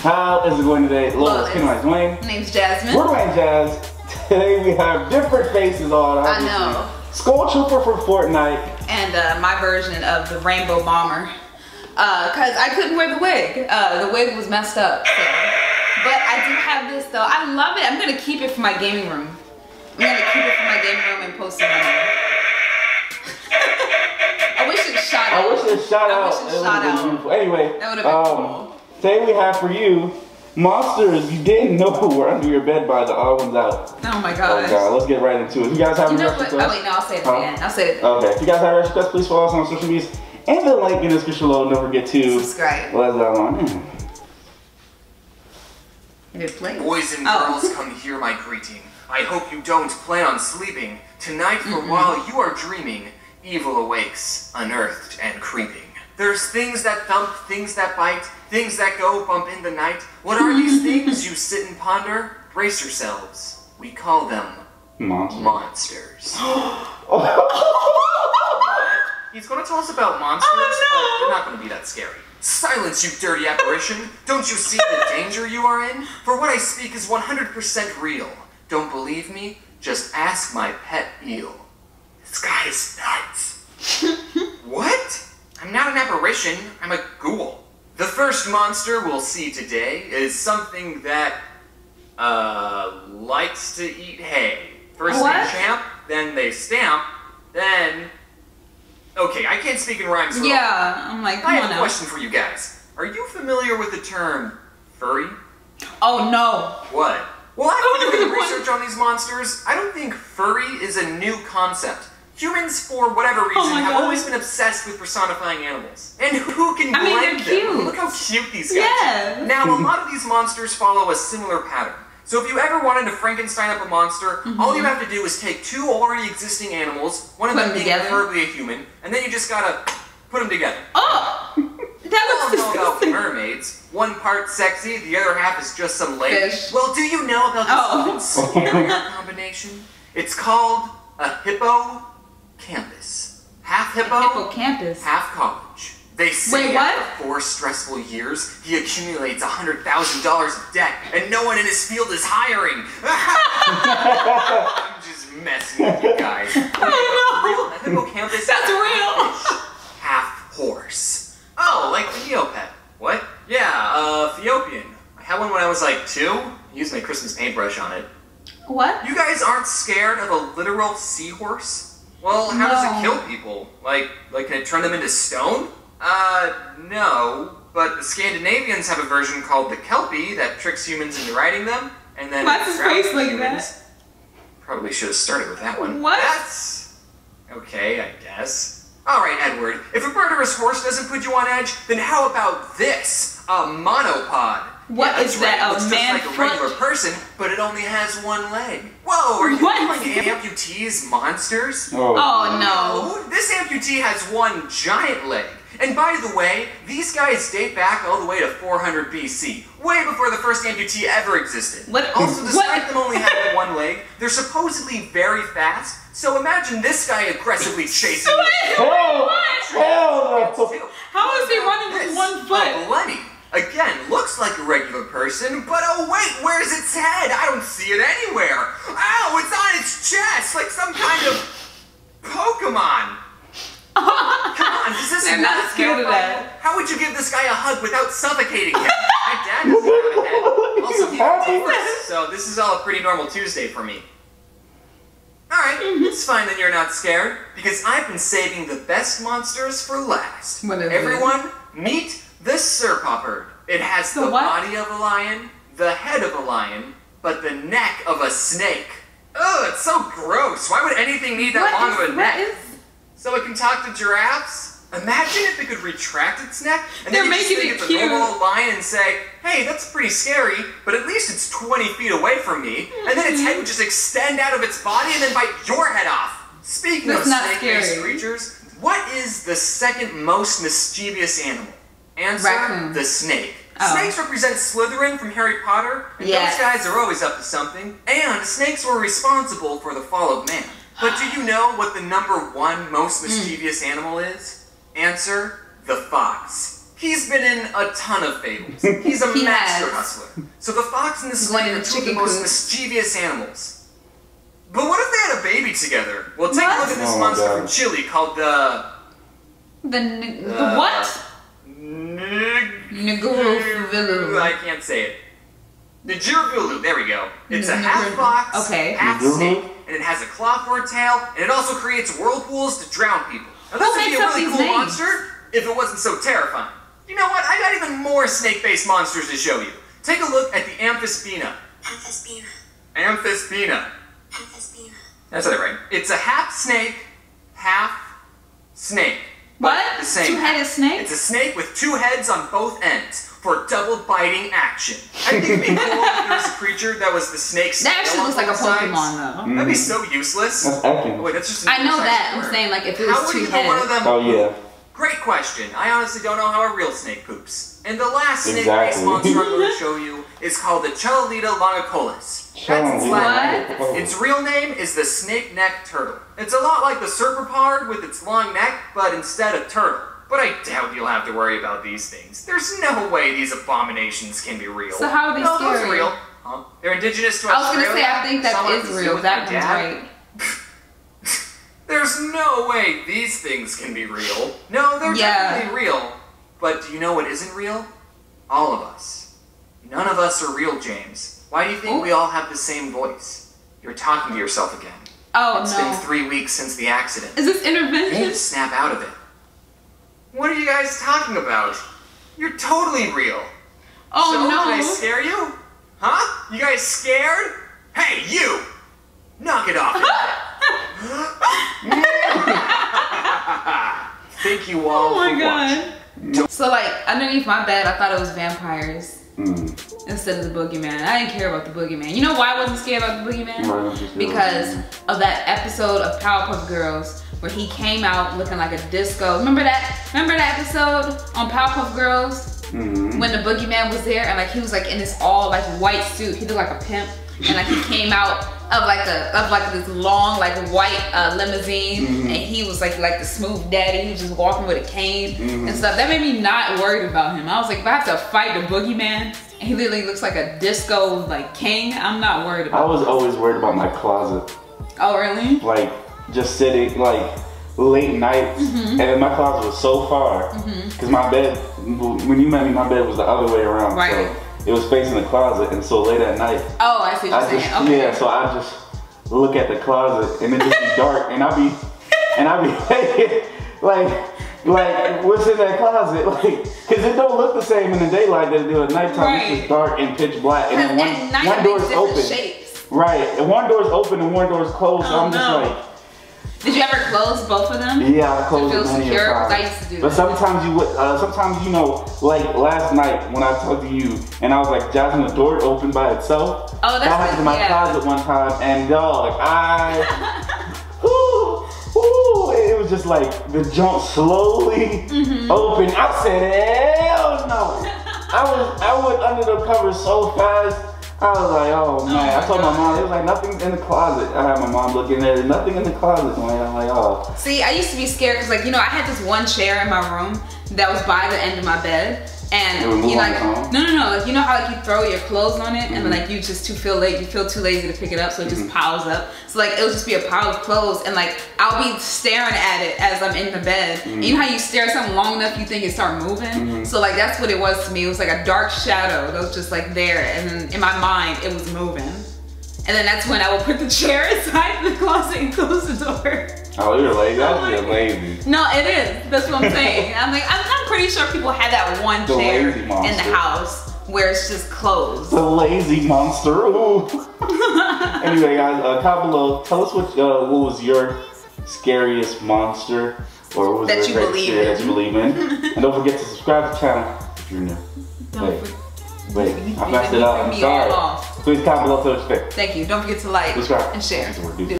How is it going today? Hello, it's Dwayne. My name's Jasmine. We're Dwayne Jazz. Today we have different faces on. I know. Skull Trooper from Fortnite. And my version of the Rainbow Bomber. Cause I couldn't wear the wig. The wig was messed up. So. But I do have this though. I love it. I'm gonna keep it for my gaming room. I'm gonna keep it for my gaming room and post it on there. I wish it shot out. I wish it shot out. Beautiful. Anyway, that would have been cool. Today we have for you monsters you didn't know were under your bed by TheOdd1sOut. Oh my god. Oh god, let's get right into it. If you guys have any requests? Oh wait, no, I'll say it again. I'll say it again. Okay, if you guys have any requests, please follow us on social medias and the link in the description below. Don't forget to subscribe. Let's go on. Boys and girls, come hear my greeting. I hope you don't plan on sleeping. Tonight, for while you are dreaming, evil awakes, unearthed and creeping. There's things that thump, things that bite, things that go bump in the night. What are these things you sit and ponder? Brace yourselves. We call them monsters. What? He's going to tell us about monsters, but they're not going to be that scary. Silence, you dirty apparition! Don't you see the danger you are in? For what I speak is 100% real. Don't believe me? Just ask my pet eel. This guy is nuts. What? I'm not an apparition, I'm a ghoul. The first monster we'll see today is something that, likes to eat hay. First they champ, then they stamp, then... Okay, I can't speak in rhymes. Yeah, I'm like, I have a question for you guys. Are you familiar with the term furry? Oh no. What? Well, after doing the research on these monsters, I don't think furry is a new concept. Humans, for whatever reason, have always been obsessed with personifying animals. And who can blame them? Look how cute these guys are. Now, a lot of these monsters follow a similar pattern. So if you ever wanted to Frankenstein up a monster, all you have to do is take two already existing animals, one of them being preferably a human, and then you just gotta put them together. Oh! That looks disgusting. About mermaids. One part sexy, the other half is just some legs. Well, do you know about this even scarier combination? It's called a hippocampus. Half hippo, half college. They say after 4 stressful years, he accumulates $100,000 of debt, and no one in his field is hiring. I'm just messing with you guys. Oh no! A hippocampus. That's real. Half horse. Oh, like the Neopet. What? Yeah, Ethiopian. I had one when I was like 2. I used my Christmas paintbrush on it. What? You guys aren't scared of a literal seahorse? Well, how does it kill people? Like, can it turn them into stone? No, but the Scandinavians have a version called the Kelpie that tricks humans into riding them, and then his face like that? Probably should have started with that one. What? That's okay, I guess. Alright, Edward, if a murderous horse doesn't put you on edge, then how about this? A monopod. What is that, a man just like a regular person, but it only has one leg. Whoa, are you calling amputees monsters? Oh no. This amputee has one giant leg. And by the way, these guys date back all the way to 400 BC, way before the first amputee ever existed. Also, despite them only having one leg, they're supposedly very fast, so imagine this guy aggressively chasing you. Hell no! How is he running with 1 foot? A Lenny. Again, looks like a regular person, but oh wait, where's its head? I don't see it anywhere. Ow, it's on its chest, like some kind of Pokemon. Come on, does this not scared of that. How would you give this guy a hug without suffocating him? My dad doesn't have a head. Also, so this is all a pretty normal Tuesday for me. Alright, it's fine that you're not scared, because I've been saving the best monsters for last. Everyone, meet the Surpopper. It has the body of a lion, the head of a lion, but the neck of a snake. Ugh, it's so gross. Why would anything need that long of a neck? So it can talk to giraffes? Imagine if it could retract its neck, and then you just think it's a normal lion and say, hey, that's pretty scary, but at least it's 20 feet away from me, and then its head would just extend out of its body and then bite your head off. Speaking of snake-based creatures, what is the second most mischievous animal? Answer, the snake. Snakes represent Slytherin from Harry Potter, and those guys are always up to something. And snakes were responsible for the fall of man. But do you know what the #1 most mischievous animal is? Answer, the fox. He's been in a ton of fables. He's a master hustler. So the fox and the snake are two of the most mischievous animals. But what if they had a baby together? Well, take a look at this monster from Chile called the what? Niguruvulu. I can't say it. Niguruvulu, there we go. It's a half fox, half snake, and it has a claw for a tail, and it also creates whirlpools to drown people. Now this would be a really cool monster if it wasn't so terrifying. You know what? I got even more snake-based monsters to show you. Take a look at the Amphispina. Amphispina. That's it, right? It's a half snake, half snake. What? The same. Two-headed snake? It's a snake with two heads on both ends for double biting action. I think it'd be cool if there was a creature that was the snake's That actually looks like a Pokemon, though. That'd be so useless. That's acting. Wait, that's just I know that. I'm saying, like, if it was two heads. One of them? Oh, yeah. Great question. I honestly don't know how a real snake poops. And the last snake-based monster I'm going to show you is called the Chelolita longicollis. That's its Latin name. Its real name is the snake-necked turtle. It's a lot like the serpapard with its long neck, but instead of turtle. But I doubt you'll have to worry about these things. There's no way these abominations can be real. So how are they scary? No, those are real. Huh? They're indigenous to Australia. I was going to say, I think that is real. That one's right. There's no way these things can be real. No, they're definitely real. But do you know what isn't real? All of us. None of us are real, James. Why do you think we all have the same voice? You're talking to yourself again. Oh, It's been 3 weeks since the accident. Is this intervention? You need to snap out of it. What are you guys talking about? You're totally real. Oh, so, no. Did I scare you? Huh? You guys scared? Hey, you! Knock it off. Thank you all for watching. So, like, underneath my bed, I thought it was vampires instead of the boogeyman. I didn't care about the boogeyman. You know why I wasn't scared about the boogeyman? Because of that episode of Powerpuff Girls where he came out looking like a disco. Remember that episode on Powerpuff Girls when the boogeyman was there and like he was like in this all like white suit. He looked like a pimp and like he came out of like this long like white limousine and he was like the smooth daddy. He was just walking with a cane and stuff. That made me not worried about him. I was like, if I have to fight the boogeyman and he literally looks like a disco like king, I'm not worried about him. I was always worried about my closet. Oh really? Like just sitting like late nights and then my closet was so far because my bed, when you met me, my bed was the other way around. Right. So it was facing the closet, and so late at night. Oh, I see what you're saying. Okay. Yeah, so I just look at the closet, and it just be dark, and I be thinking, like what's in that closet? Like, cause it don't look the same in the daylight that it do at nighttime. Right. It's just dark and pitch black, and then one door's open. Shapes. Right, and one door's open and one door's closed. So I'm just like. Did you ever close both of them? Yeah, I closed them many times. Because I used to do that. But sometimes you would, sometimes you know, like last night when I talked to you, and I was like, Jasmine, the door opened by itself. Oh, that's I happened in my closet one time, and dog, it was just like the junk slowly opened. I said, hell no! I went under the covers so fast. I was like, oh man. I told my mom, it was like nothing in the closet. I had my mom looking at it, nothing in the closet, man. I'm like, oh. See, I used to be scared because like, you know, I had this one chair in my room that was by the end of my bed. And you like, no, like, you know how like you throw your clothes on it and then like you just you feel too lazy to pick it up, so it just piles up. So like it'll just be a pile of clothes and like I'll be staring at it as I'm in the bed. And you know how you stare at something long enough you think it start moving? So like that's what it was to me. It was like a dark shadow that was just like there, and then in my mind it was moving. And then that's when I would put the chair inside the closet and close the door. Oh, you're lazy. That's just lazy. No, it is. That's what I'm saying. I'm like, I'm pretty sure people had that one chair in the house where it's just closed. The lazy monster. Ooh. Anyway, guys, comment below. Tell us what was your scariest monster, or what was that your that you believe in. And don't forget to subscribe to the channel if you're new. Wait, I messed it up. I'm sorry. Please comment below to the Thank you. Don't forget to like subscribe and share.